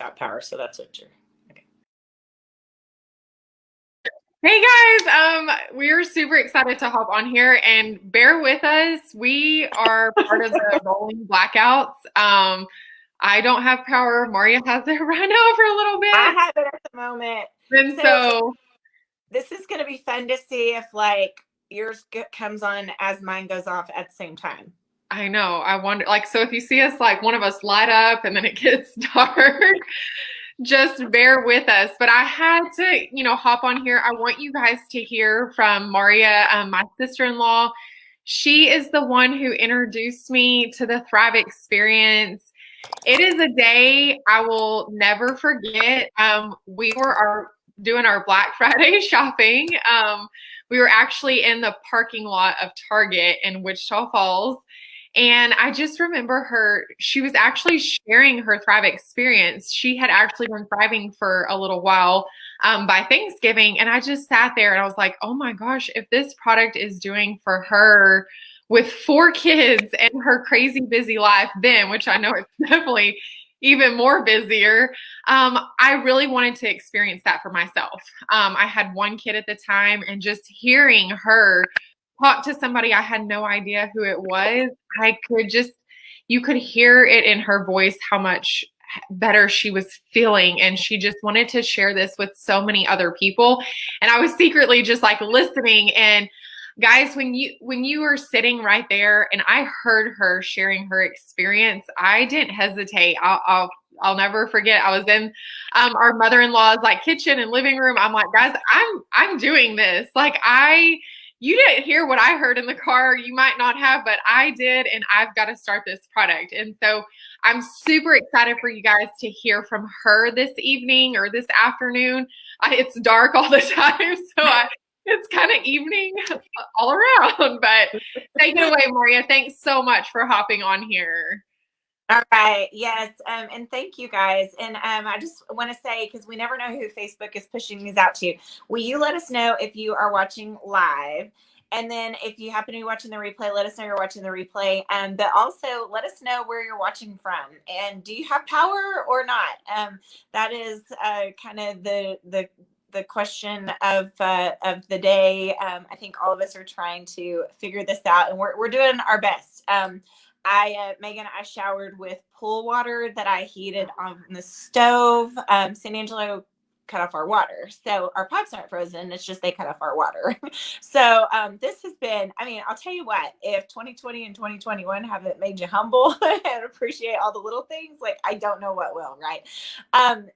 got power, so that's what you're. Okay. Hey guys, we're super excited to hop on here and bear with us. We are part of the rolling blackouts. I don't have power. Maria has it right now for a little I bit. have it at the moment. And so This is going to be fun to see if like yours comes on as mine goes off at the same time. I know, I wonder, like, so if you see us, like one of us light up and then it gets dark, just bear with us. But I had to, hop on here. I want you guys to hear from Maria, my sister-in-law. She is the one who introduced me to the Thrive experience. It is a day I will never forget. We were doing our Black Friday shopping. We were actually in the parking lot of Target in Wichita Falls. And I just remember she was actually sharing her Thrive experience. She had actually been thriving for a little while by Thanksgiving. And I just sat there and I was like, oh my gosh, if this product is doing for her with 4 kids and her crazy busy life then, which I know it's definitely even more busier, I really wanted to experience that for myself. I had 1 kid at the time, and just hearing her talk to somebody I had no idea who it was, you could hear it in her voice how much better she was feeling, and she just wanted to share this with so many other people. And I was secretly just like listening. And guys, when you were sitting right there and I heard her sharing her experience, I didn't hesitate. I'll never forget. I was in our mother-in-law's like kitchen and living room. I'm like, guys, I'm doing this. Like, you didn't hear what I heard in the car. You might not have, but I did, and I've got to start this product. And so I'm super excited for you guys to hear from her this evening or this afternoon. It's dark all the time, so it's kind of evening all around. But take it away, Maria. Thanks so much for hopping on here. All right. Yes. And thank you guys. And I just want to say, because we never know who Facebook is pushing these out to, will you let us know if you are watching live? And then if you happen to be watching the replay, let us know you're watching the replay. But also let us know where you're watching from. And do you have power or not? That is kind of the question of the day. I think all of us are trying to figure this out, and we're doing our best. Megan, I showered with pool water that I heated on the stove. San Angelo cut off our water, so our pipes aren't frozen. It's just they cut off our water. So this has been, I mean, I'll tell you what, if 2020 and 2021 haven't made you humble and appreciate all the little things, like, I don't know what will, right?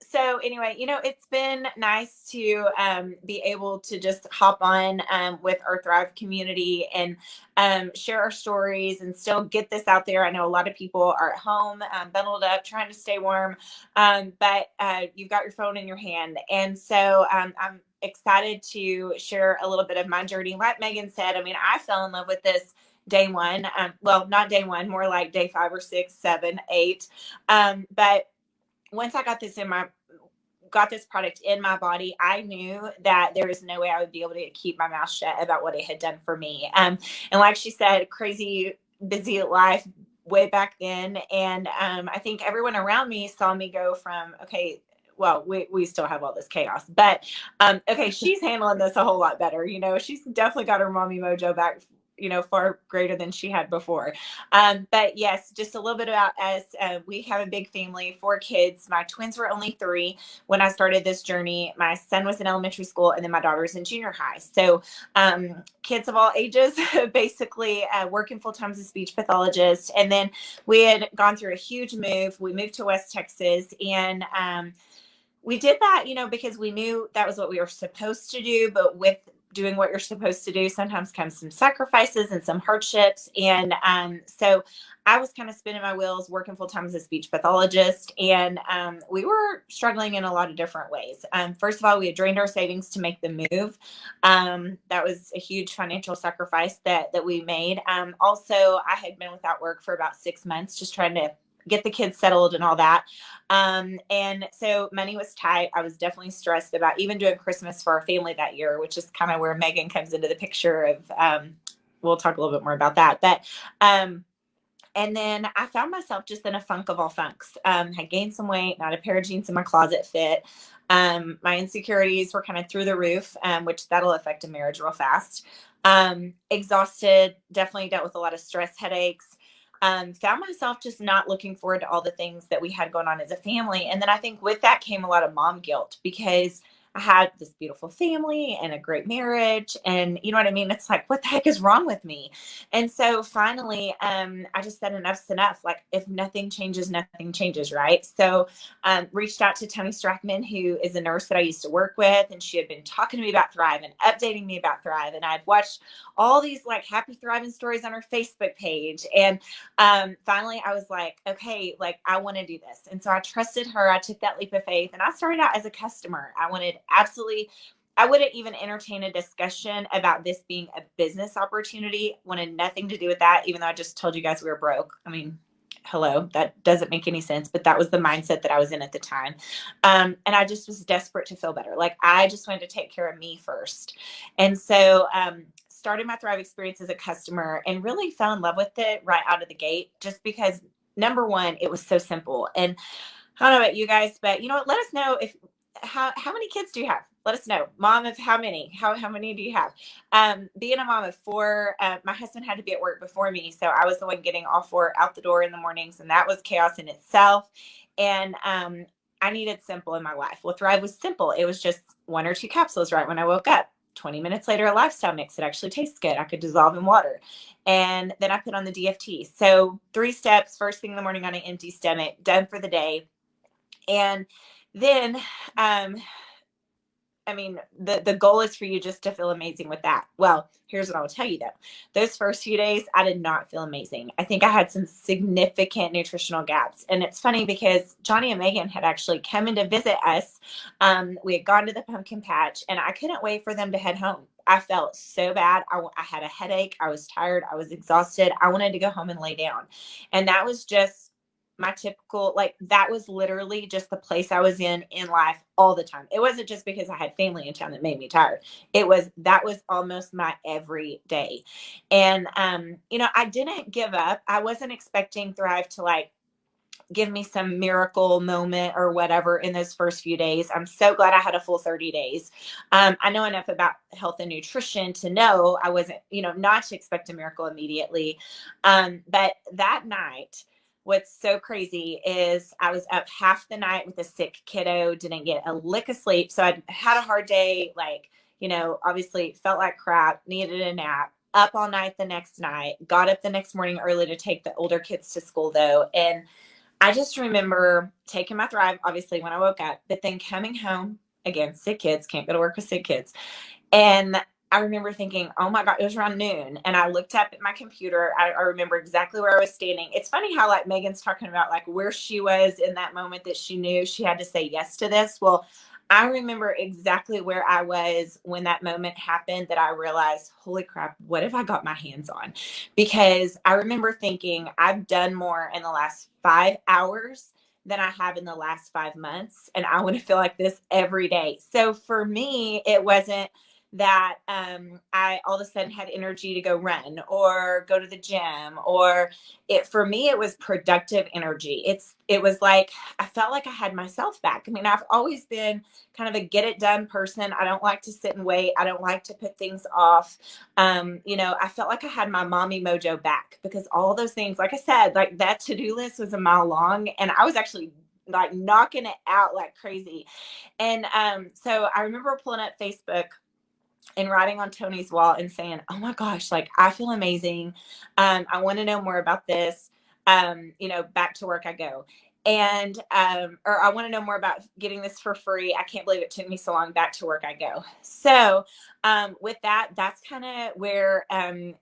So anyway, it's been nice to be able to just hop on with our Thrive community and share our stories and still get this out there. I know a lot of people are at home, bundled up, trying to stay warm, but you've got your phone in your hand. And so I'm excited to share a little bit of my journey. Like Megan said, I mean, I fell in love with this day one. Well, not day one, more like day 5 or 6, 7, 8. But once I got this product in my body, I knew that there was no way I would be able to keep my mouth shut about what it had done for me. And like she said, crazy busy life way back then. And I think everyone around me saw me go from, okay, well, we still have all this chaos, but okay, she's handling this a whole lot better. She's definitely got her mommy mojo back, far greater than she had before. But yes, just a little bit about us. We have a big family, 4 kids. My twins were only 3 when I started this journey. My son was in elementary school, and then my daughter's in junior high. So kids of all ages, basically working full-time as a speech pathologist. And then we had gone through a huge move. We moved to West Texas, and we did that, because we knew that was what we were supposed to do. But with doing what you're supposed to do, sometimes comes some sacrifices and some hardships. And so I was kind of spinning my wheels, working full time as a speech pathologist. And we were struggling in a lot of different ways. First of all, we had drained our savings to make the move. That was a huge financial sacrifice that we made. Also, I had been without work for about 6 months, just trying to get the kids settled and all that. And so money was tight. I was definitely stressed about even doing Christmas for our family that year, which is kind of where Megan comes into the picture of, we'll talk a little bit more about that. But And then I found myself just in a funk of all funks. Had gained some weight, not a pair of jeans in my closet fit. My insecurities were kind of through the roof, which that'll affect a marriage real fast. Exhausted, definitely dealt with a lot of stress, headaches. Found myself just not looking forward to all the things that we had going on as a family. And then I think with that came a lot of mom guilt, because I had this beautiful family and a great marriage. And you know what I mean? It's like, what the heck is wrong with me? And so finally, I just said enough's enough. Like, if nothing changes, nothing changes, right? So reached out to Tony Strackman, who is a nurse that I used to work with. And she had been talking to me about Thrive and updating me about Thrive. And I'd watched all these like happy thriving stories on her Facebook page. And finally I was like, okay, like I want to do this. And so I trusted her. I took that leap of faith, and I started out as a customer. I wouldn't even entertain a discussion about this being a business opportunity. Wanted nothing to do with that, even though I just told you guys we were broke. I mean, hello, that doesn't make any sense, but that was the mindset that I was in at the time. And I just was desperate to feel better. Like, I just wanted to take care of me first. And so, started my Thrive experience as a customer and really fell in love with it right out of the gate, just because number one, it was so simple. And I don't know about you guys, but you know what? Let us know if how many kids do you have? Let us know. Mom of how many? How many do you have? Being a mom of four, my husband had to be at work before me, so I was the one getting all four out the door in the mornings, and that was chaos in itself. And I needed simple in my life. Well, Thrive was simple. It was just one or two capsules right when I woke up. 20 minutes later, a lifestyle mix. It actually tastes good. I could dissolve in water. And then I put on the DFT. So 3 steps, first thing in the morning on an empty stomach, done for the day. And then, I mean, the goal is for you just to feel amazing with that. Well, here's what I will tell you though. Those first few days, I did not feel amazing. I think I had some significant nutritional gaps. And it's funny because Johnny and Megan had actually come in to visit us. We had gone to the pumpkin patch, and I couldn't wait for them to head home. I felt so bad. I had a headache. I was tired. I was exhausted. I wanted to go home and lay down. And that was just my typical, like, that was literally just the place I was in life all the time. It wasn't just because I had family in town that made me tired. That was almost my everyday. And you know, I didn't give up. I wasn't expecting Thrive to like give me some miracle moment or whatever in those first few days. I'm so glad I had a full 30 days. I know enough about health and nutrition to know I wasn't, you know, not to expect a miracle immediately. But that night, what's so crazy is I was up half the night with a sick kiddo, didn't get a lick of sleep. So I had a hard day, like, you know, obviously felt like crap, needed a nap, up all night the next night, got up the next morning early to take the older kids to school though. And I just remember taking my Thrive, obviously, when I woke up, but then coming home, again, sick kids, can't go to work with sick kids. And I remember thinking, oh my God, it was around noon. And I looked up at my computer. I remember exactly where I was standing. It's funny how like Megan's talking about like where she was in that moment that she knew she had to say yes to this. Well, I remember exactly where I was when that moment happened, that I realized, holy crap, what have I got my hands on? Because I remember thinking, I've done more in the last 5 hours than I have in the last 5 months. And I want to feel like this every day. So for me, it wasn't that I all of a sudden had energy to go run or go to the gym, or for me, it was productive energy. It was like, I felt like I had myself back. I mean, I've always been kind of a get it done person. I don't like to sit and wait. I don't like to put things off. You know, I felt like I had my mommy mojo back, because all those things, like I said, like that to-do list was a mile long, and I was actually like knocking it out like crazy. And so I remember pulling up Facebook and writing on Tony's wall and saying, oh my gosh, like I feel amazing. I want to know more about this. You know, back to work I go. And, or I want to know more about getting this for free. I can't believe it took me so long. Back to work I go. So, with that, that's kind of where,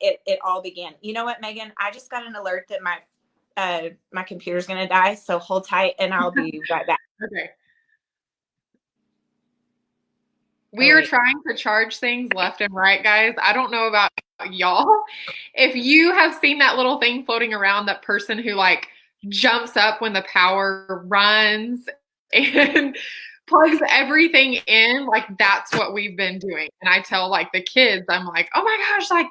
it all began. You know what, Megan, I just got an alert that my computer's going to die. So hold tight and I'll be right back. Okay. We are trying to charge things left and right, guys. I don't know about y'all. If you have seen that little thing floating around, that person who like jumps up when the power runs and plugs everything in, like that's what we've been doing. And I tell like the kids, I'm like, oh my gosh, like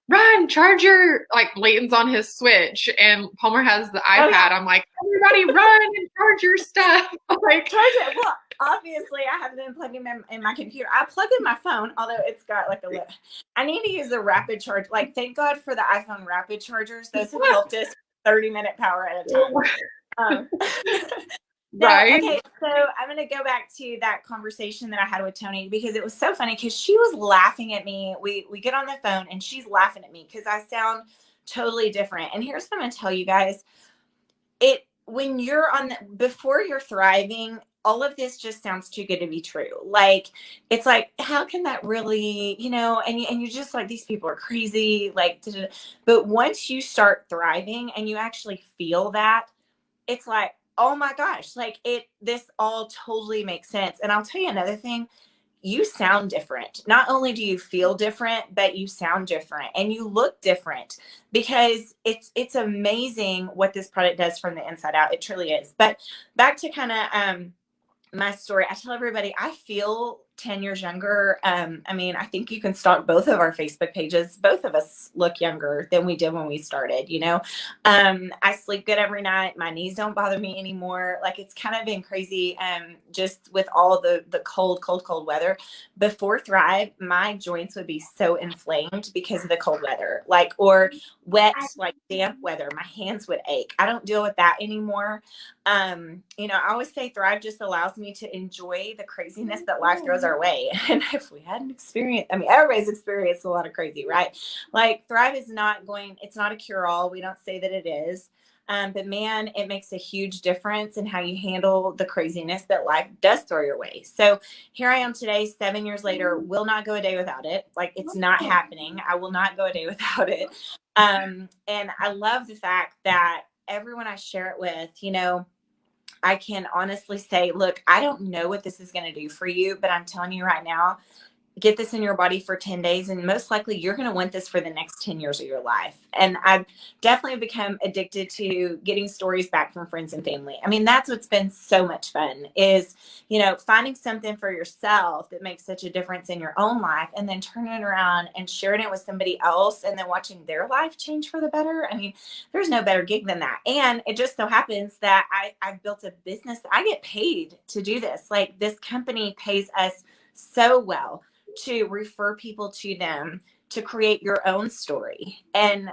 run, charge your, like Leighton's on his Switch and Palmer has the iPad. yeah. I'm like, everybody run and charge your stuff. Like, Charge it. Well, obviously, I haven't been plugging them in my computer. I plug in my phone, although it's got like a lip. I need to use the rapid charge. Like, thank God for the iPhone rapid chargers. Those have helped us 30-minute power at a time. So, right. okay, so I'm going to go back to that conversation that I had with Tony because it was so funny because she was laughing at me. We get on the phone and she's laughing at me because I sound totally different. And here's what I'm going to tell you guys. When you're before you're thriving, all of this just sounds too good to be true. Like, it's like, how can that really, and you just like, these people are crazy. Like, but once you start thriving and you actually feel that, it's like, oh my gosh, like this all totally makes sense. And I'll tell you another thing, you sound different. Not only do you feel different, but you sound different and you look different because it's amazing what this product does from the inside out. It truly is. But back to kind of my story, I tell everybody I feel 10 years younger. I mean, I think you can stalk both of our Facebook pages. Both of us look younger than we did when we started, I sleep good every night. My knees don't bother me anymore. Like, it's kind of been crazy. Just with all the cold weather. Before Thrive, my joints would be so inflamed because of the cold weather, like, or wet, like damp weather. My hands would ache. I don't deal with that anymore. I always say Thrive just allows me to enjoy the craziness that life throws our way. And if we hadn't experienced, I mean, everybody's experienced a lot of crazy, right? Like, Thrive is it's not a cure-all. We don't say that it is. But man, it makes a huge difference in how you handle the craziness that life does throw your way. So here I am today, 7 years later, will not go a day without it. Like, it's not happening. I will not go a day without it. And I love the fact that everyone I share it with, I can honestly say, look, I don't know what this is going to do for you, but I'm telling you right now, get this in your body for 10 days. And most likely you're going to want this for the next 10 years of your life. And I've definitely become addicted to getting stories back from friends and family. I mean, that's what's been so much fun is, finding something for yourself that makes such a difference in your own life and then turning it around and sharing it with somebody else and then watching their life change for the better. I mean, there's no better gig than that. And it just so happens that I've built a business. I get paid to do this. Like, this company pays us so well to refer people to them to create your own story. And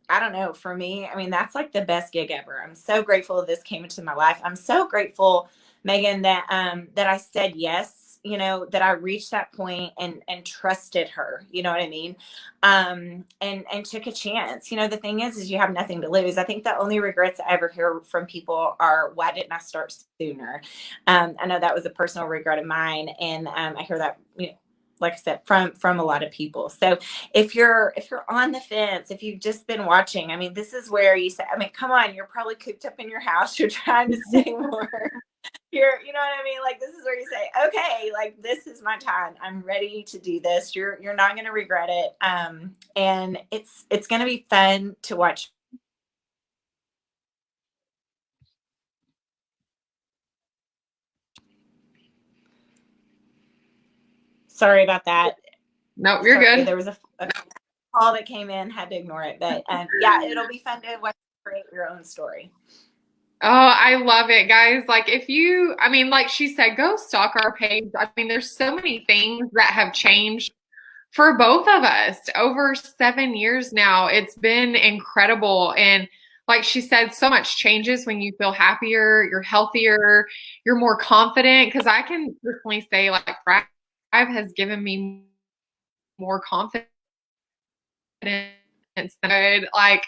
I don't know, for me, I mean, that's like the best gig ever. I'm so grateful this came into my life. I'm so grateful, Megan, that I said yes, that I reached that point and trusted her, you know what I mean? And took a chance. The thing is you have nothing to lose. I think the only regrets I ever hear from people are, why didn't I start sooner? I know that was a personal regret of mine. And I hear that, like I said, from a lot of people. So if you're on the fence, if you've just been watching, I mean, this is where you say, I mean, come on, you're probably cooped up in your house. You're trying to stay warm. You know what I mean? Like, this is where you say, okay, like, this is my time. I'm ready to do this. You're not going to regret it. And it's going to be fun to watch. Sorry about that. No, you're good. There was a call that came in, had to ignore it. But yeah, it'll be fun to watch you create your own story. Oh, I love it, guys. Like, I mean, like she said, go stalk our page. I mean, there's so many things that have changed for both of us over 7 years now. It's been incredible. And like she said, so much changes when you feel happier, you're healthier, you're more confident. Because I can personally say, like, Thrive has given me more confidence than like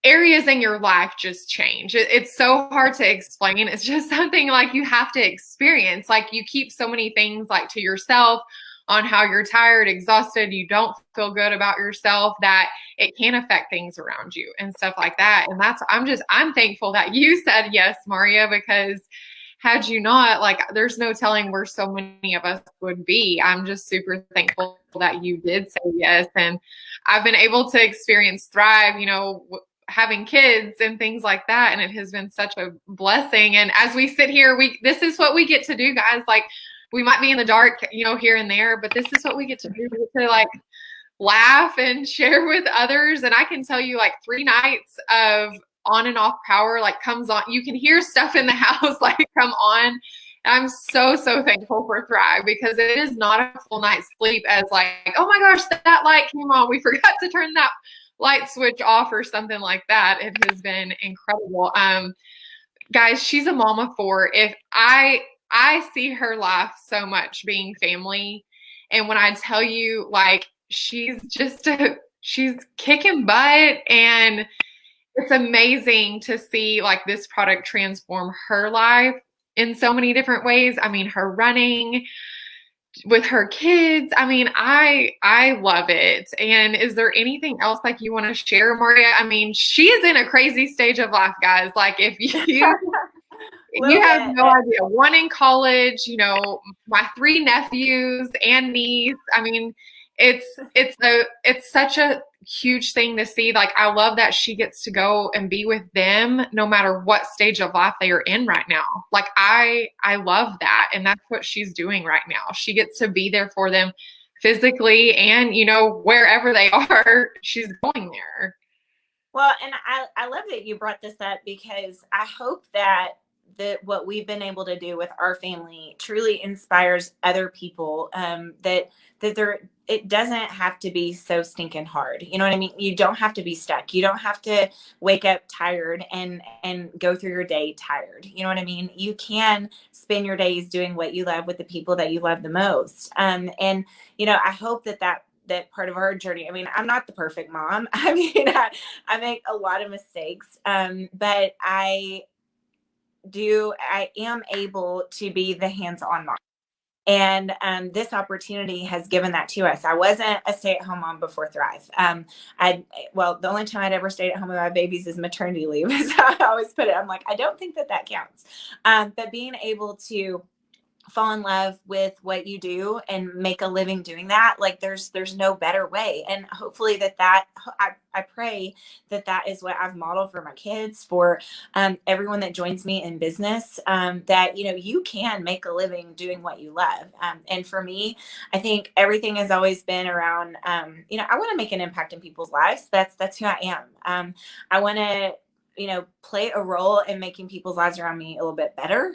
areas in your life just change. It's so hard to explain. It's just something like you have to experience. Like, you keep so many things like to yourself on how you're tired, exhausted, you don't feel good about yourself, that it can affect things around you and stuff like that. And I'm thankful that you said yes, Mauria, because had you not, like, there's no telling where so many of us would be. I'm just super thankful that you did say yes. And I've been able to experience Thrive, having kids and things like that. And it has been such a blessing. And as we sit here, this is what we get to do, guys. Like, we might be in the dark, here and there, but this is what we get to do. We get to, like, laugh and share with others. And I can tell you, like, 3 nights of on and off power, like, comes on. You can hear stuff in the house like come on. I'm so, so thankful for Thrive, because it is not a full night's sleep as like, oh my gosh, that light came on. We forgot to turn that light switch off or something like that. It has been incredible. Guys, she's a mom of 4. If I see her laugh so much being family. And when I tell you, like, she's kicking butt, and it's amazing to see like this product transform her life in so many different ways. I mean, her running with her kids. I mean, I love it. And is there anything else like you want to share, Mauria? I mean, she is in a crazy stage of life, guys. Like, if you have no idea. One in college, you know, my 3 nephews and niece. I mean, it's such a huge thing to see. Like, I love that she gets to go and be with them no matter what stage of life they are in right now. Like, I love that. And that's what she's doing right now. She gets to be there for them physically, and, you know, wherever they are, she's going there. Well, and I love that you brought this up, because I hope that what we've been able to do with our family truly inspires other people, that it doesn't have to be so stinking hard. You know what I mean? You don't have to be stuck. You don't have to wake up tired and go through your day tired. You know what I mean? You can spend your days doing what you love with the people that you love the most. And, you know, I hope that part of our journey. I mean, I'm not the perfect mom. I mean, I make a lot of mistakes, but I am able to be the hands-on mom. And this opportunity has given that to us. I wasn't a stay-at-home mom before Thrive. The only time I'd ever stayed at home with my babies is maternity leave. So I always put it, I'm like, I don't think that counts. But being able to fall in love with what you do and make a living doing that, like, there's no better way. And hopefully I pray that is what I've modeled for my kids, for everyone that joins me in business, that, you know, you can make a living doing what you love. And for me, I think everything has always been around, you know, I want to make an impact in people's lives. That's who I am. I want to, you know, play a role in making people's lives around me a little bit better.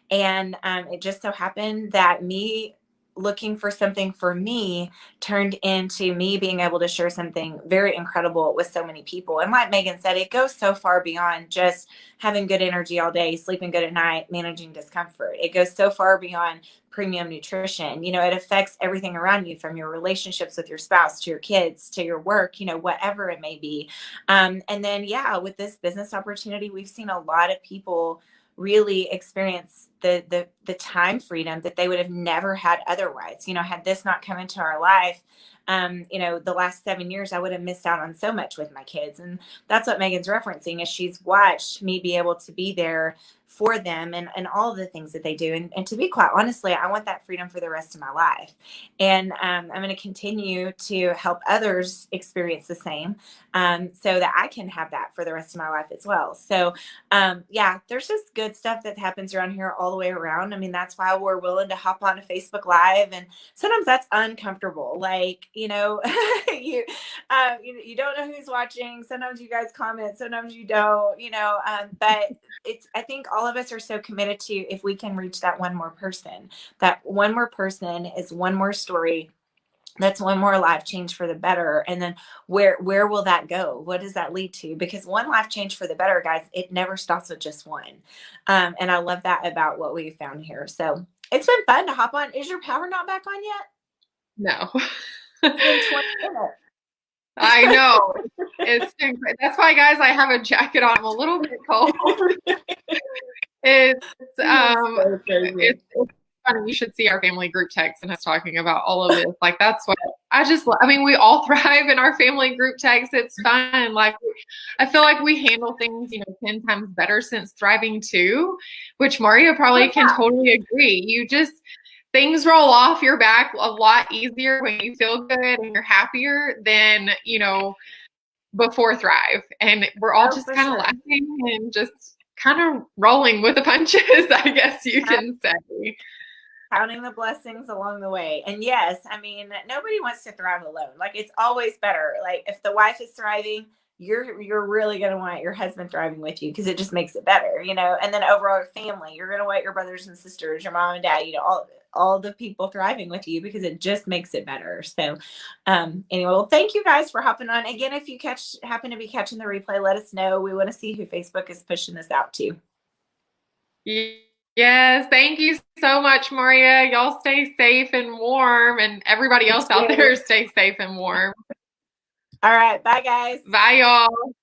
And it just so happened that me looking for something for me turned into me being able to share something very incredible with so many people. And like Megan said, it goes so far beyond just having good energy all day, sleeping good at night, managing discomfort. It goes so far beyond premium nutrition. You know, it affects everything around you, from your relationships with your spouse to your kids to your work, you know, whatever it may be. And then, yeah, with this business opportunity, we've seen a lot of people really experience the time freedom that they would have never had otherwise. You know, had this not come into our life, you know, the last 7 years, I would have missed out on so much with my kids. And that's what Megan's referencing, is she's watched me be able to be there for them and all the things that they do. And to be quite honestly, I want that freedom for the rest of my life. And I'm going to continue to help others experience the same, so that I can have that for the rest of my life as well. So yeah, there's just good stuff that happens around here all the way around. I mean, that's why we're willing to hop on a Facebook Live. And sometimes that's uncomfortable. Like, you know, you don't know who's watching. Sometimes you guys comment, sometimes you don't, you know, but I think all of us are so committed to, if we can reach that one more person, that one more person is one more story. That's one more life change for the better. And then where will that go? What does that lead to? Because one life change for the better, guys, it never stops with just one. And I love that about what we found here. So it's been fun to hop on. Is your power not back on yet? No. It's been 20 minutes. I know. It's been great. That's why, guys, I have a jacket on. I'm a little bit cold. It's funny. You should see our family group text and us talking about all of this. Like, that's what I mean, we all thrive in our family group text. It's fun. Like, I feel like we handle things, you know, 10 times better since thriving too, which Mauria probably can totally agree. You just, things roll off your back a lot easier when you feel good and you're happier than, you know, before Thrive. And we're all just kind of laughing and just kind of rolling with the punches, I guess you can say. counting the blessings along the way. And yes, I mean, nobody wants to thrive alone. Like, it's always better. Like, if the wife is thriving, you're really going to want your husband thriving with you, because it just makes it better, you know. And then overall family, you're going to want your brothers and sisters, your mom and dad, you know, all the people thriving with you, because it just makes it better. So anyway, well, thank you guys for hopping on again. If you happen to be catching the replay, let us know. We want to see who Facebook is pushing this out to. Yes, thank you so much, Mauria. Y'all stay safe and warm, and everybody else out there stay safe and warm. All right, bye guys. Bye, y'all.